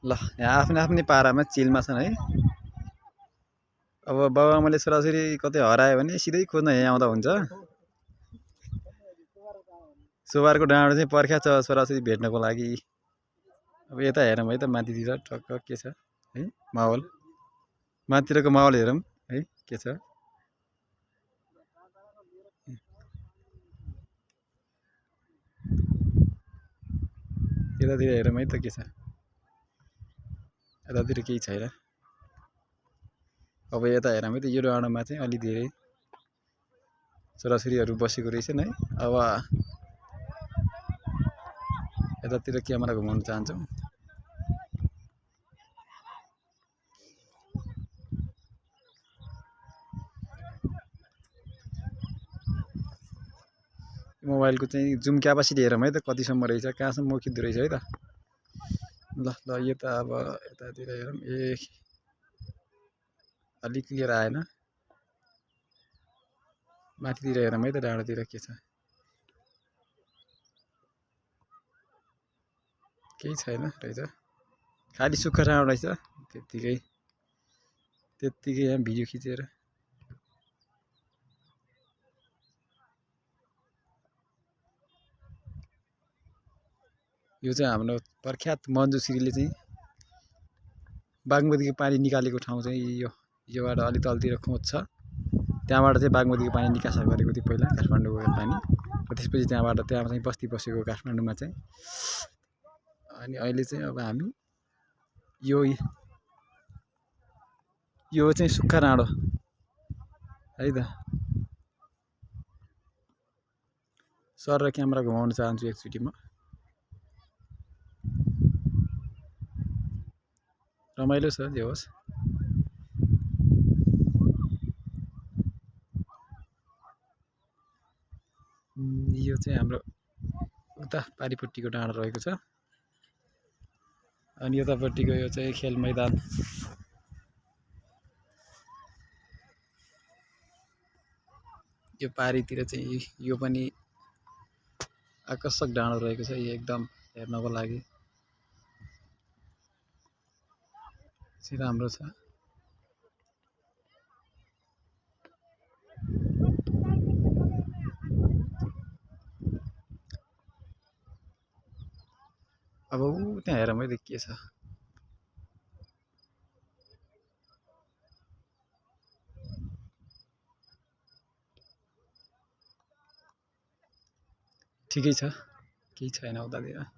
ल यहाँ आफ्नै आफ्नै पारामा चिलमा छन् है। अब बाबुआमाले छोराछोरी कतै हरायो भने सिधै खोज्न यहाँ आउँदा हुन्छ। सोबारको डाँडो चाहिँ पर्ख्या छ छोराछोरी भेट्नको लागि। अब यता हेरौँ है त माथितिर टक्क के छ है माहौल। माथितिरको माहौल हेरौँ है के छ। यतातिर हेरौँ है त के छ। यतातिर केही छैन। अब यता हेरौँ है त यो डाँडोमा चाहिँ अलि धेरै छोराछोरीहरू बसेको रहेछन् है। अब यतातिर क्यामेरा घुमाउन चाहन्छौँ। मोबाइलको चाहिँ जुम क्यापासिटी हेरौँ है त कतिसम्म रहेछ, कहाँसम्म खिच्दो रहेछ है त। ल ल यो त अब यतातिर हेरौँ। ए अलिक क्लियर आएन। माथितिर हेरौँ है त डाँडोतिर के छ। केही छैन रहेछ, खालि सुक्खा डाँडो रहेछ। त्यत्तिकै यहाँ भिडियो खिचेर यो चाहिँ हाम्रो प्रख्यात मञ्जुश्रीले चाहिँ बागमतीको पानी निकालेको ठाउँ चाहिँ योबाट अलि तलतिर खोज छ। त्यहाँबाट चाहिँ बागमतीको पानी निकासा गरेको थियो पहिला काठमाडौँको पानी। र त्यसपछि त्यहाँ चाहिँ बस्ती बसेको काठमाडौँमा चाहिँ। अनि अहिले चाहिँ अब हामी यो चाहिँ सुक्खा डाँडो है त। सर र क्यामेरा घुमाउन चाहन्छु एकचोटि म। रमाइलो छ जे होस्। यो चाहिँ हाम्रो उता पारिपट्टिको डाँडो रहेको छ। अनि यतापट्टिको यो चाहिँ खेल मैदान। यो पारितिर चाहिँ यो पनि आकर्षक डाँडो रहेको छ। यो एकदम हेर्नको लागि चाहिँ राम्रो छ। अब त्यहाँ हेरौँ है त के छ। ठिकै छ, केही छैन उतातिर।